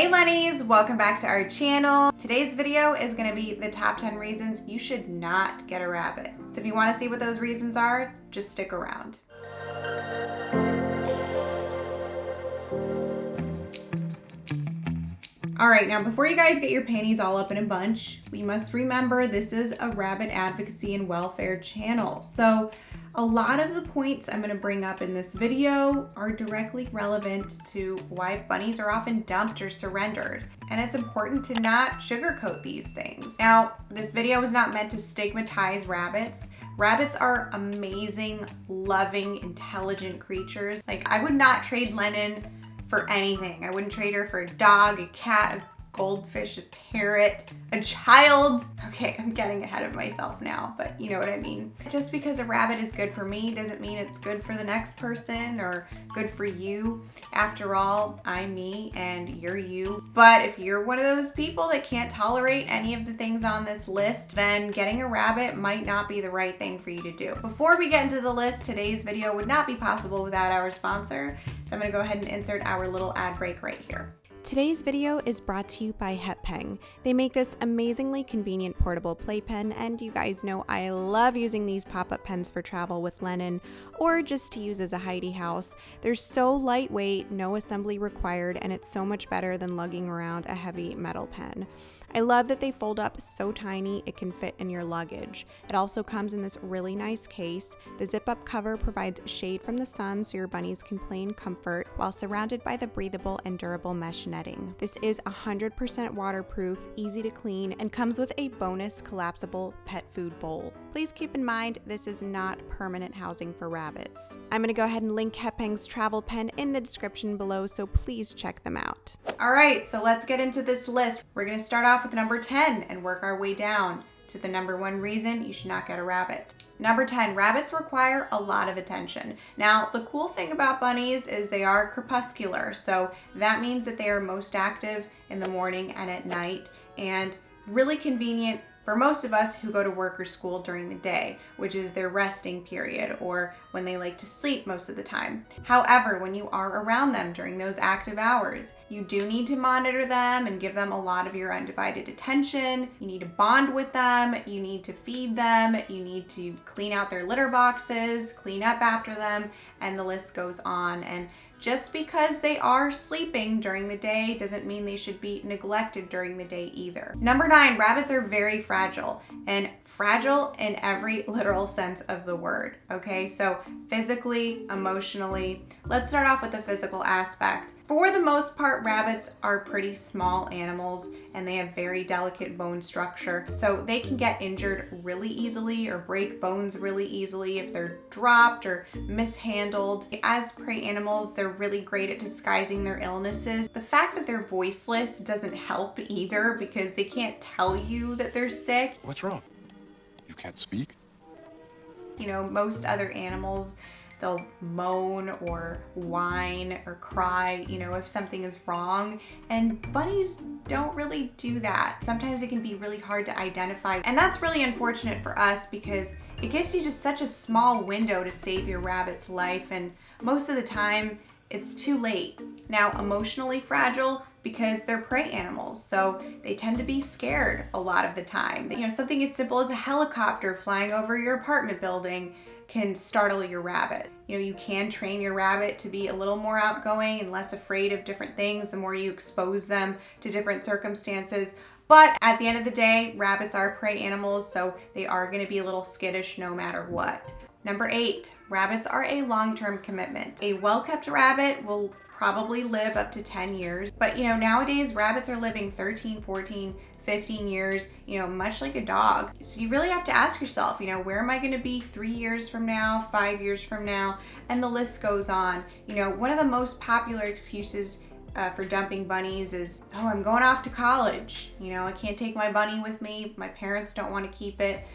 Hey Lennies, welcome back to our channel. Today's video is gonna be the top 10 reasons you should not get a rabbit. So if you wanna see what those reasons are, just stick around. All right, now before you guys get your panties all up in a bunch, we must remember this is a rabbit advocacy and welfare channel. So a lot of the points I'm gonna bring up in this video are directly relevant to why bunnies are often dumped or surrendered. And it's important to not sugarcoat these things. Now, this video is not meant to stigmatize rabbits. Rabbits are amazing, loving, intelligent creatures. Like, I would not trade Lennon for anything. I wouldn't trade her for a dog, a cat, a goldfish, a parrot, a child. Okay, I'm getting ahead of myself now, but you know what I mean. Just because a rabbit is good for me doesn't mean it's good for the next person or good for you. After all, I'm me and you're you. But if you're one of those people that can't tolerate any of the things on this list, then getting a rabbit might not be the right thing for you to do. Before we get into the list, today's video would not be possible without our sponsor. So I'm gonna go ahead and insert our little ad break right here. Today's video is brought to you by Hepeng. They make this amazingly convenient portable playpen, and you guys know I love using these pop-up pens for travel with Lennon or just to use as a hidey house. They're so lightweight, no assembly required, and it's so much better than lugging around a heavy metal pen. I love that they fold up so tiny it can fit in your luggage. It also comes in this really nice case. The zip-up cover provides shade from the sun so your bunnies can play in comfort while surrounded by the breathable and durable mesh netting. This is 100% waterproof, easy to clean, and comes with a bonus collapsible pet food bowl. Please keep in mind this is not permanent housing for rabbits. I'm going to go ahead and link Hepeng's travel pen in the description below, so please check them out. All right, so let's get into this list. We're gonna start off with number 10 and work our way down to the number 1 reason you should not get a rabbit. Number 10, rabbits require a lot of attention. Now, the cool thing about bunnies is they are crepuscular, so that means that they are most active in the morning and at night, and really convenient for most of us who go to work or school during the day, which is their resting period or when they like to sleep most of the time. However, when you are around them during those active hours, you do need to monitor them and give them a lot of your undivided attention. You need to bond with them, you need to feed them, you need to clean out their litter boxes, clean up after them, and the list goes on. And just because they are sleeping during the day doesn't mean they should be neglected during the day either. Number 9, rabbits are very fragile, and fragile in every literal sense of the word, okay? So physically, emotionally. Let's start off with the physical aspect. For the most part, rabbits are pretty small animals and they have very delicate bone structure. So they can get injured really easily or break bones really easily if they're dropped or mishandled. As prey animals, they're really great at disguising their illnesses. The fact that they're voiceless doesn't help either because they can't tell you that they're sick. What's wrong? You can't speak? You know, most other animals, they'll moan or whine or cry, you know, if something is wrong. And bunnies don't really do that. Sometimes it can be really hard to identify. And that's really unfortunate for us because it gives you just such a small window to save your rabbit's life. And most of the time, it's too late. Now, emotionally fragile because they're prey animals, so they tend to be scared a lot of the time. You know, something as simple as a helicopter flying over your apartment building can startle your rabbit. You know, you can train your rabbit to be a little more outgoing and less afraid of different things the more you expose them to different circumstances. But at the end of the day, rabbits are prey animals, so they are gonna be a little skittish no matter what. Number 8, rabbits are a long-term commitment. A well-kept rabbit will probably live up to 10 years, but you know, nowadays rabbits are living 13, 14, 15 years, you know, much like a dog. So you really have to ask yourself, you know, where am I going to be 3 years from now, 5 years from now? And the list goes on. You know, one of the most popular excuses for dumping bunnies is, oh, I'm going off to college. You know, I can't take my bunny with me. My parents don't want to keep it.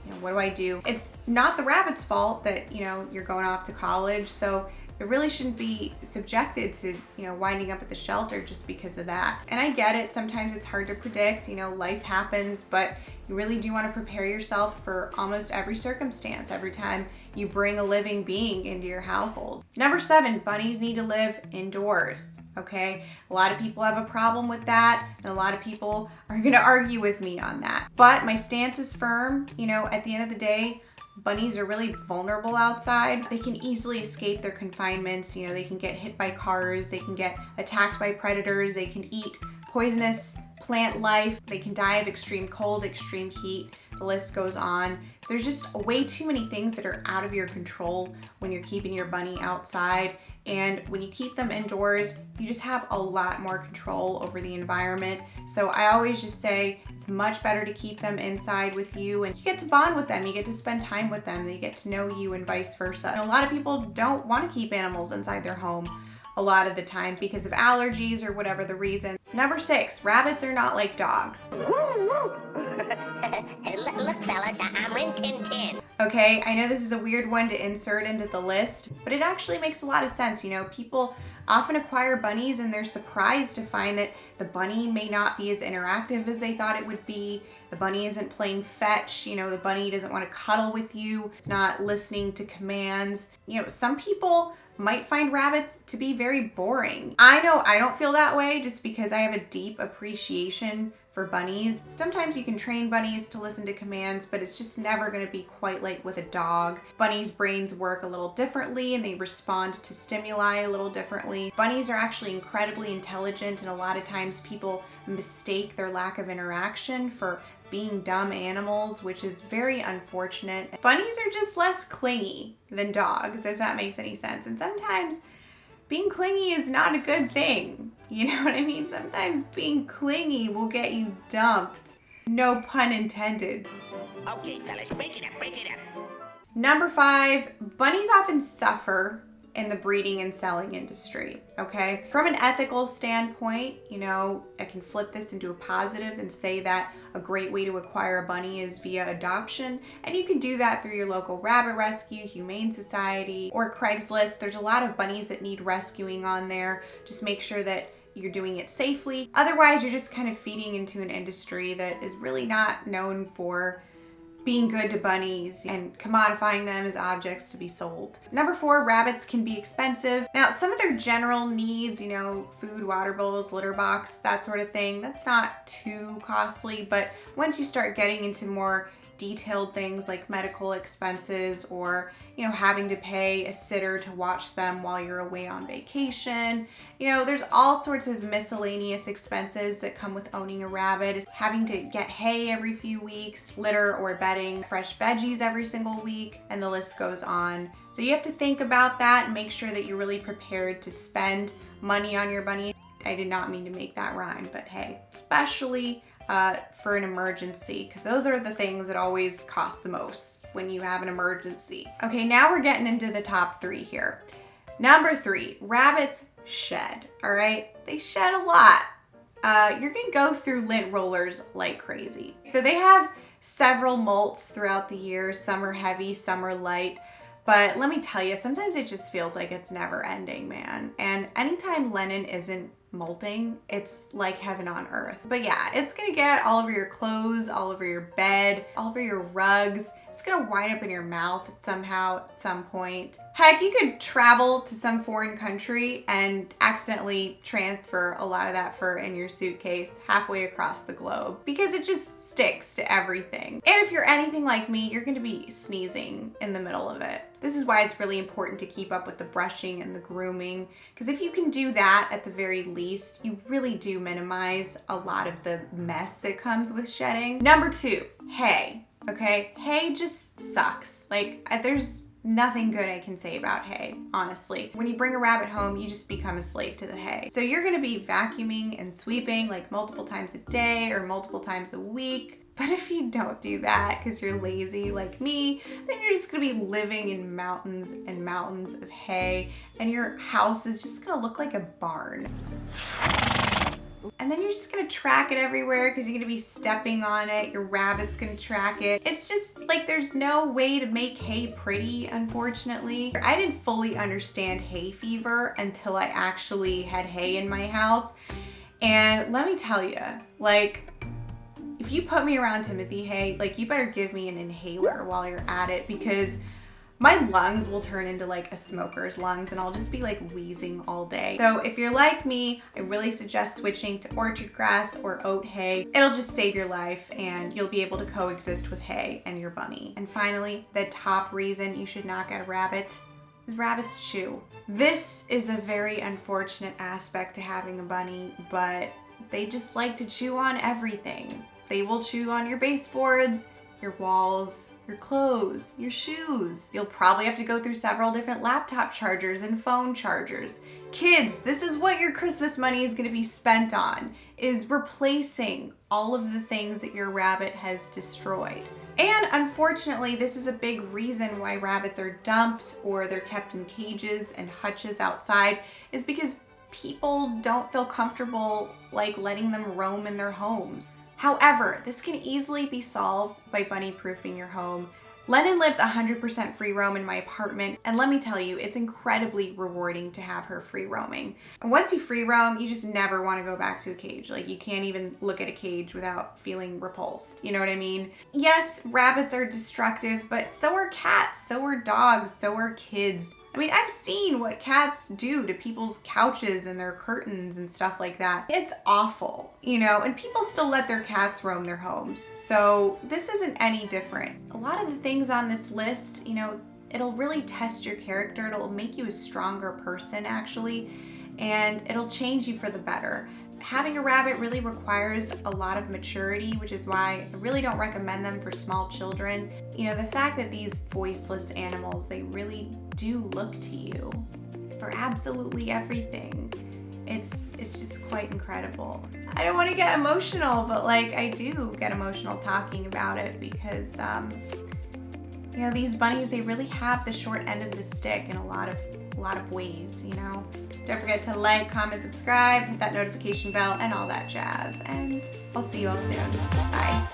You know, what do I do? It's not the rabbit's fault that, you know, you're going off to college. So it really shouldn't be subjected to, you know, winding up at the shelter just because of that. And I get it, sometimes it's hard to predict, you know, life happens, but you really do want to prepare yourself for almost every circumstance every time you bring a living being into your household. Number 7, bunnies need to live indoors. okay? A lot of people have a problem with that, and a lot of people are gonna argue with me on that. But my stance is firm. You know, at the end of the day, bunnies are really vulnerable outside. They can easily escape their confinements. You know, they can get hit by cars, they can get attacked by predators, they can eat poisonous plant life, they can die of extreme cold, extreme heat, the list goes on. So there's just way too many things that are out of your control when you're keeping your bunny outside. And when you keep them indoors, you just have a lot more control over the environment. So I always just say it's much better to keep them inside with you, and you get to bond with them, you get to spend time with them, they get to know you and vice versa. And a lot of people don't want to keep animals inside their home a lot of the time because of allergies or whatever the reason. Number 6, rabbits are not like dogs. Look, fellas, I'm Rin Tin Tin. Okay, I know this is a weird one to insert into the list, but it actually makes a lot of sense. You know, people often acquire bunnies and they're surprised to find that the bunny may not be as interactive as they thought it would be. The bunny isn't playing fetch, you know, the bunny doesn't want to cuddle with you. It's not listening to commands. You know, some people might find rabbits to be very boring. I know I don't feel that way just because I have a deep appreciation for bunnies. Sometimes you can train bunnies to listen to commands, but it's just never going to be quite like with a dog. Bunnies' brains work a little differently and they respond to stimuli a little differently. Bunnies are actually incredibly intelligent, and a lot of times people mistake their lack of interaction for being dumb animals, which is very unfortunate. Bunnies are just less clingy than dogs, if that makes any sense. And sometimes being clingy is not a good thing. You know what I mean? Sometimes being clingy will get you dumped. No pun intended. Okay, fellas, break it up. Number 5, bunnies often suffer in the breeding and selling industry, okay? From an ethical standpoint, you know, I can flip this into a positive and say that a great way to acquire a bunny is via adoption, and you can do that through your local rabbit rescue, humane society, or Craigslist. There's a lot of bunnies that need rescuing on there. Just make sure that you're doing it safely. Otherwise, you're just kind of feeding into an industry that is really not known for being good to bunnies and commodifying them as objects to be sold. Number 4, rabbits can be expensive. Now, some of their general needs, you know, food, water bowls, litter box, that sort of thing, that's not too costly, but once you start getting into more detailed things like medical expenses or, you know, having to pay a sitter to watch them while you're away on vacation. You know, there's all sorts of miscellaneous expenses that come with owning a rabbit. It's having to get hay every few weeks, litter or bedding, fresh veggies every single week, and the list goes on. So you have to think about that and make sure that you're really prepared to spend money on your bunny. I did not mean to make that rhyme, but hey, especially for an emergency, because those are the things that always cost the most when you have an emergency. Okay, now we're getting into the top 3 here. Number 3, rabbits shed, all right? They shed a lot. You're gonna go through lint rollers like crazy. So they have several molts throughout the year. Some are heavy, some are light. But let me tell you, sometimes it just feels like it's never ending, man. And anytime linen isn't molting, it's like heaven on earth. But yeah, it's gonna get all over your clothes, all over your bed, all over your rugs. It's gonna wind up in your mouth somehow at some point. Heck, you could travel to some foreign country and accidentally transfer a lot of that fur in your suitcase halfway across the globe because it just sticks to everything. And if you're anything like me, you're gonna be sneezing in the middle of it. This is why it's really important to keep up with the brushing and the grooming, because if you can do that at the very least, you really do minimize a lot of the mess that comes with shedding. Number 2, hay. Okay, hay just sucks. Like, there's nothing good I can say about hay, honestly. When you bring a rabbit home, you just become a slave to the hay. So you're gonna be vacuuming and sweeping like multiple times a day or multiple times a week. But if you don't do that because you're lazy like me, then you're just gonna be living in mountains and mountains of hay, and your house is just gonna look like a barn. And then you're just gonna track it everywhere because you're gonna be stepping on it. Your rabbit's gonna track it. It's just like there's no way to make hay pretty, unfortunately. I didn't fully understand hay fever until I actually had hay in my house. And let me tell you, like, if you put me around Timothy hay, like, you better give me an inhaler while you're at it, because My lungs will turn into like a smoker's lungs and I'll just be like wheezing all day. So if you're like me, I really suggest switching to orchard grass or oat hay. It'll just save your life and you'll be able to coexist with hay and your bunny. And finally, the top reason you should not get a rabbit is rabbits chew. This is a very unfortunate aspect to having a bunny, but they just like to chew on everything. They will chew on your baseboards, your walls, your clothes, your shoes. You'll probably have to go through several different laptop chargers and phone chargers. Kids, this is what your Christmas money is gonna be spent on, is replacing all of the things that your rabbit has destroyed. And unfortunately, this is a big reason why rabbits are dumped or they're kept in cages and hutches outside, is because people don't feel comfortable like letting them roam in their homes. However, this can easily be solved by bunny proofing your home. Lennon lives 100% free roam in my apartment, and let me tell you, it's incredibly rewarding to have her free roaming. And once you free roam, you just never want to go back to a cage. Like, you can't even look at a cage without feeling repulsed. You know what I mean? Yes, rabbits are destructive, but so are cats, so are dogs, so are kids. I mean, I've seen what cats do to people's couches and their curtains and stuff like that. It's awful, you know, and people still let their cats roam their homes. So this isn't any different. A lot of the things on this list, you know, it'll really test your character. It'll make you a stronger person, actually, and it'll change you for the better. Having a rabbit really requires a lot of maturity, which is why I really don't recommend them for small children. You know, the fact that these voiceless animals, they really do look to you for absolutely everything. It's just quite incredible. I don't want to get emotional, but like I do get emotional talking about it because, you know, these bunnies, they really have the short end of the stick in a lot of ways, you know. Don't forget to like, comment, subscribe, hit that notification bell, and all that jazz. And I'll see you all soon. Bye.